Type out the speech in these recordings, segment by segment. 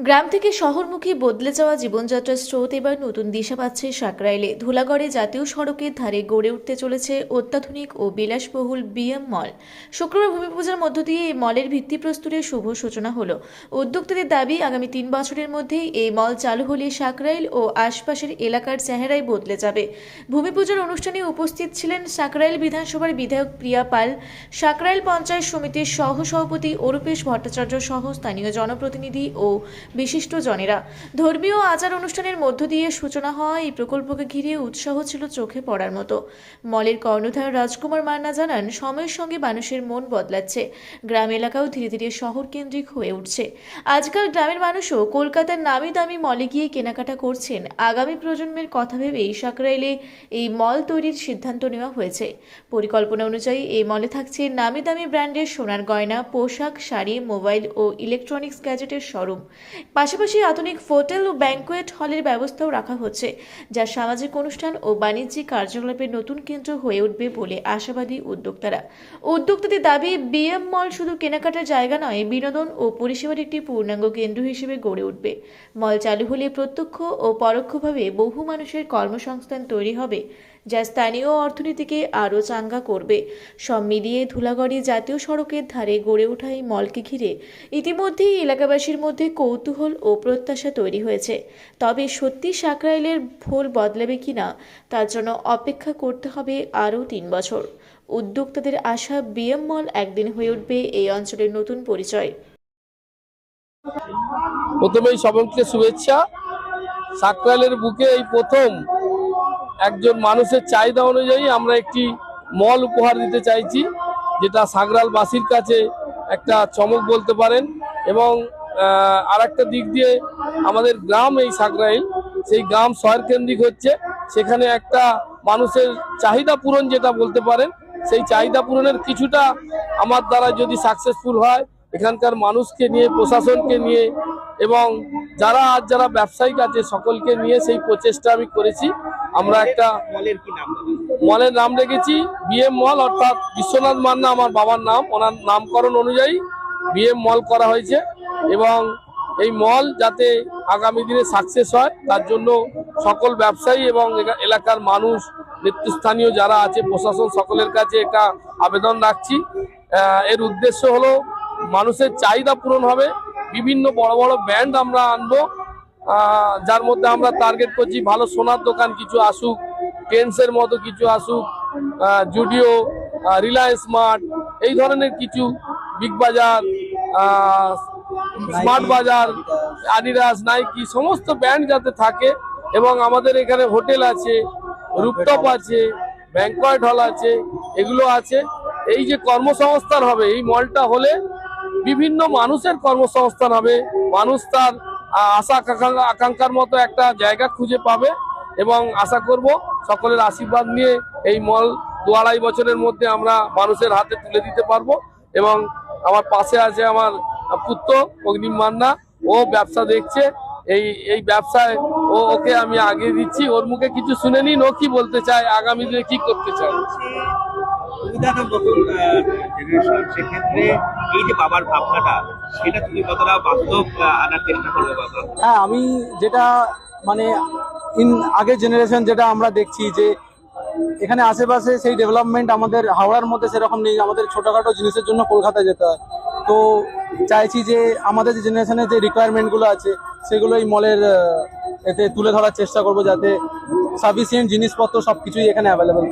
গ্রাম থেকে শহরমুখী বদলে যাওয়া জীবনযাত্রার স্রোত এবার নতুন দিশা পাচ্ছে সাকরাইলে। ধুলাগড়ে জাতীয় সড়কের ধারে গড়ে উঠতে চলেছে অত্যাধুনিক ও বিলাসবহুল বিএম মল। শুক্রবার ভূমিপূজার মধ্য দিয়ে এই মলের ভিত্তিপ্রস্তরের শুভ সূচনা হলো। উদ্যোক্তাদের দাবি, আগামী ৩ বছরের মধ্যেই এই মল চালু হলে সাকরাইল ও আশপাশের এলাকার চেহারাই বদলে যাবে। ভূমিপূজার অনুষ্ঠানে উপস্থিত ছিলেন সাকরাইল বিধানসভার বিধায়ক প্রিয়া পাল, সাকরাইল পঞ্চায়েত সমিতির সহসভাপতি অরূপেশ ভট্টাচার্য সহ স্থানীয় জনপ্রতিনিধি ও বিশিষ্ট জনেরা। ধর্মীয় আচার অনুষ্ঠানের মধ্য দিয়ে সূচনা হওয়া এই প্রকল্পকে ঘিরে উৎসাহ ছিল চোখে পড়ার মতো। মলের কর্ণধার রাজকুমার মান্না জানান, সময়ের সঙ্গে মানুষের মন বদলাচ্ছে, গ্রাম এলাকাও ধীরে ধীরে শহর কেন্দ্রিক হয়ে উঠছে। আজকাল গ্রামের মানুষও কলকাতার নামি দামি মলে গিয়ে কেনাকাটা করছেন। আগামী প্রজন্মের কথা ভেবেই সাকরাইলে এই মল তৈরির সিদ্ধান্ত নেওয়া হয়েছে। পরিকল্পনা অনুযায়ী এই মলে থাকছে নামি দামি ব্র্যান্ডের সোনার গয়না, পোশাক, শাড়ি, মোবাইল ও ইলেকট্রনিক্স গ্যাজেটের শোরুম। পাশাপাশি আধুনিক হোটেল ও ব্যাংকোয়েট হলের ব্যবস্থাও রাখা হচ্ছে, যা সামাজিক অনুষ্ঠান ও বাণিজ্যিক কার্যকলাপের নতুন কেন্দ্র হয়ে উঠবে বলে আশাবাদী উদ্যোক্তারা। উদ্যোক্তাদের দাবি, বিএম মল শুধু কেনাকাটার জায়গা নয়, বিনোদন ও পরিষেবার একটি পূর্ণাঙ্গ কেন্দ্র হিসেবে গড়ে উঠবে। মল চালু হলে প্রত্যক্ষ ও পরোক্ষভাবে বহু মানুষের কর্মসংস্থান তৈরি হবে, যা স্থানীয় অর্থনীতিকে আরও চাঙ্গা করবে। সব মিলিয়ে ধুলাগড়ে জাতীয় সড়কের ধারে গড়ে ওঠা এই মলকে ঘিরে ইতিমধ্যেই এলাকাবাসীর মধ্যে কৌতূহল ও প্রত্যাশা তৈরি হয়েছে। তবে সত্যি সাকরাইলের ভোল বদলাবে কিনা তার জন্য অপেক্ষা করতে হবে আরও ৩ বছর। উদ্যোক্তাদের আশা, বিএম মল একদিন হয়ে উঠবে এই অঞ্চলের নতুন পরিচয়। প্রথমেই সকলকে শুভেচ্ছা। সাকরাইলের বুকে এই প্রথম একজন মানুষের চাহিদা অনুযায়ী আমরা একটি মল উপহার দিতে চাইছি, যেটা সাকরাইলবাসীর কাছে একটা চমক বলতে পারেন। এবং আর একটা দিক দিয়ে আমাদের গ্রাম, এই সাকরাইল, সেই গ্রাম শহর কেন্দ্রিক হচ্ছে, সেখানে একটা মানুষের চাহিদা পূরণ যেটা বলতে পারেন, সেই চাহিদা পূরণের কিছুটা আমার দ্বারা যদি সাকসেসফুল হয়, এখানকার মানুষকে নিয়ে, প্রশাসনকে নিয়ে এবং যারা ব্যবসায়িক আছে সকলকে নিয়ে সেই প্রচেষ্টা আমি করেছি। আমরা একটা মলের নাম রেখেছি বিএম মল, অর্থাৎ বিশ্বনাথ মান্না আমার বাবার নাম, ওনার নামকরণ অনুযায়ী বিএম মল করা হয়েছে। এবং এই মল যাতে আগামী দিনে সাকসেস হয়, তার জন্য সকল ব্যবসায়ী এবং এলাকার মানুষ, নেতৃস্থানীয় যারা আছে, প্রশাসন, সকলের কাছে একটা আবেদন রাখছি। এর উদ্দেশ্য হলো মানুষের চাহিদা পূরণ হবে। বিভিন্ন বড় বড় ব্র্যান্ড আমরা আনবো, যার মধ্যে আমরা টার্গেট করছি ভালো সোনার দোকান কিছু আসুক, ট্রেন্ডসের মতো কিছু আসুক, জুডিও, রিলায়েন্স স্মার্ট, এই ধরনের কিছু, বিগ বাজার, স্মার্ট বাজার, আডিডাস, নাইকি, সমস্ত ব্র্যান্ড যাতে থাকে। এবং আমাদের এখানে হোটেল আছে, রুফটপ আছে, ব্যাংকোয়েট হল আছে, এগুলো আছে। এই যে কর্মসংস্থান হবে, এই মলটা হলে বিভিন্ন মানুষের কর্মসংস্থান হবে, মানুষ তার আশা আকাঙ্ক্ষার মতো একটা জায়গা খুঁজে পাবে। এবং আশা করব সকলের আশীর্বাদ নিয়ে এই মল 2-2.5 বছরের মধ্যে আমরা মানুষের হাতে তুলে দিতে পারবো। এবং আমার পাশে আছে আমার পুত্র অগ্নিম মান্না, ও ব্যবসা দেখছে, এই ব্যবসায় ওকে আমি আগিয়ে দিচ্ছি। ওর মুখে কিছু শুনে নিন, ও কি বলতে চায়, আগামী দিনে কি করতে চায়। সেক্ষেত্রে এই যে বাবার ভাবনাটা, সেটা তুমি কতটা বাস্তব আনার চেষ্টা করবে বাবা? হ্যাঁ, আমি যেটা মানে আগের জেনারেশন যেটা আমরা দেখছি যে এখানে আশেপাশে সেই ডেভেলপমেন্ট আমাদের হাওড়ার মধ্যে সেরকম নেই। আমাদের ছোটোখাটো জিনিসের জন্য কলকাতা যেতে হয়। তো চাইছি যে আমাদের যে জেনারেশনের যে রিকোয়ারমেন্টগুলো আছে সেগুলো এই মলের এতে তুলে ধরার চেষ্টা করবো, যাতে সাফিসিয়েন্ট জিনিসপত্র সব কিছুই এখানে অ্যাভেলেবেল।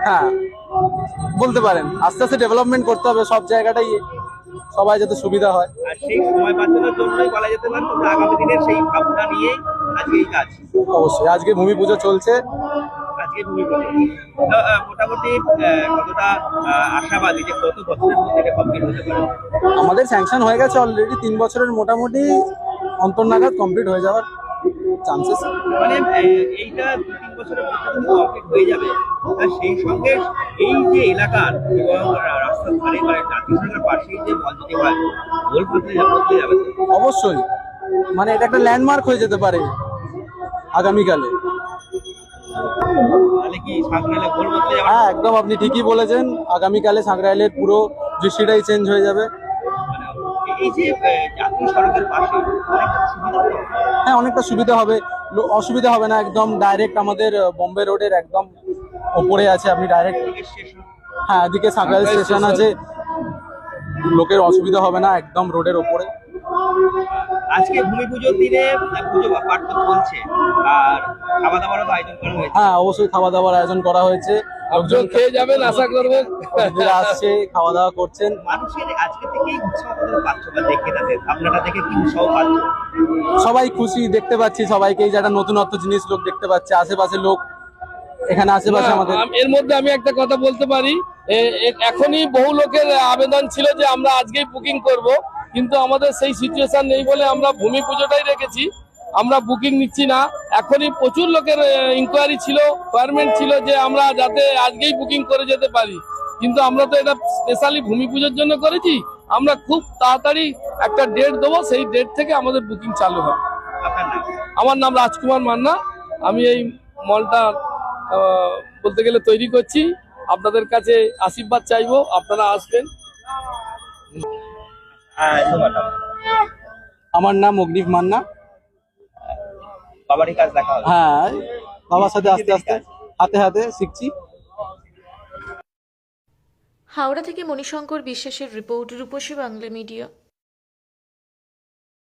হ্যাঁ, বলতে পারেন আস্তে আস্তে ডেভেলপমেন্ট করতে হবে সব জায়গাটাই, সবাই যাতে সুবিধা হয়। আর সেই সময় বাঁচানোর জন্যই বলা যেতে পারে তোমরা আগামী দিনের সেই ভাবনা নিয়েই আজকে এই কাজ। অবশ্যই আজকে ভূমি পুজো চলছে। আজকে ভূমি পুজো মোটামুটি কতটা আশাবাদী যে কত বছরের মধ্যে এটা কমপ্লিট হতে পারে? আমাদের স্যাংশন হয়ে গেছে অলরেডি, 3 বছরের মোটামুটি অন্তর নাগাদ কমপ্লিট হয়ে যাওয়ার চান্সেস। মানে এইটা 2-3 বছরের মধ্যে কমপ্লিট হয়ে যাবে। আর সেই সঙ্গে এই যে এলাকার এবং রাস্তার ধারে মানে জাতীয় সড়কের পাশেই যে মল যদি হয়, গোল বদলে যাবে। অবশ্যই, মানে এটা একটা ল্যান্ডমার্ক হয়ে যেতে পারে আগামীকালে। হ্যাঁ, একদম আপনি ঠিকই বলেছেন, আগামীকালে সাকরাইলের পুরো দৃশ্যটাই চেঞ্জ হয়ে যাবে। এই যে জাতীয় সড়কের পাশে অনেকটা সুবিধা তো। হ্যাঁ, অনেকটা সুবিধা হবে, অসুবিধা হবে না। একদম ডাইরেক্ট আমাদের বোম্বে রোডের একদম ওপরে আছে, আপনি ডাইরেক্ট। স্টেশন হ্যাঁ, এদিকে সাকরাইল স্টেশন আছে, লোকের অসুবিধা হবে না, একদম রোডের ওপরে। আজকে ভূমি পুজোর দিনে পুজো পাঠ তো চলছে, আর খাওয়া দাওয়ারও তো আয়োজন করা হয়েছে। হ্যাঁ, অবশ্যই খাওয়া দাওয়ার আয়োজন করা হয়েছে, লোকজন খেয়ে যাবেন আশা করবো। অতিথিরা আসছে, খাওয়া দাওয়া করছেন। মানুষের আজকে থেকেই উৎসাহ কদর পাচ্ছ বা দেখে তাদের আপনারা দেখে কি উৎসাহ পাচ্ছ? সবাই খুশি, দেখতে পাচ্ছি সবাইকেই, যারা নতুনত্ব জিনিস লোক দেখতে পাচ্ছে, আশেপাশে লোক এখানে আশেপাশে না, আমাদের। এর মধ্যে আমি একটা কথা বলতে পারি, এখনই বহু লোকের আবেদন ছিল যে আমরা আজকেই বুকিং করব, কিন্তু আমাদের সেই সিচুয়েশন নেই বলে আমরা ভূমি পুজোটাই রেখেছি। আমরা বুকিং নিচ্ছি না। এখনই প্রচুর লোকের ইনকোয়ারি ছিল, রিকোয়ারমেন্ট ছিল যে আমরা যাতে আজকেই বুকিং করে যেতে পারি, কিন্তু আমরা তো এটা স্পেশালি ভূমি পুজোর জন্য করেছি। আমরা খুব তাড়াতাড়ি একটা ডেট দেবো, সেই ডেট থেকে আমাদের বুকিং চালু হবে। আপনার নাম? আমার নাম রাজকুমার মান্না। আমি এই মলটা বলতে গেলে তৈরি করছি। আপনাদের কাছে আশীর্বাদ চাইবো, আপনারা আসবেন। তোমার নাম? আমার নাম অগ্নিভ মান্না। বাবারই কাজ দেখা হবে। হ্যাঁ, বাবার সাথে আস্তে আস্তে হাতে হাতে শিখছি। হাওড়া থেকে মণিশঙ্কর বিশ্বাসের রিপোর্ট, রূপসী বাংলা মিডিয়া।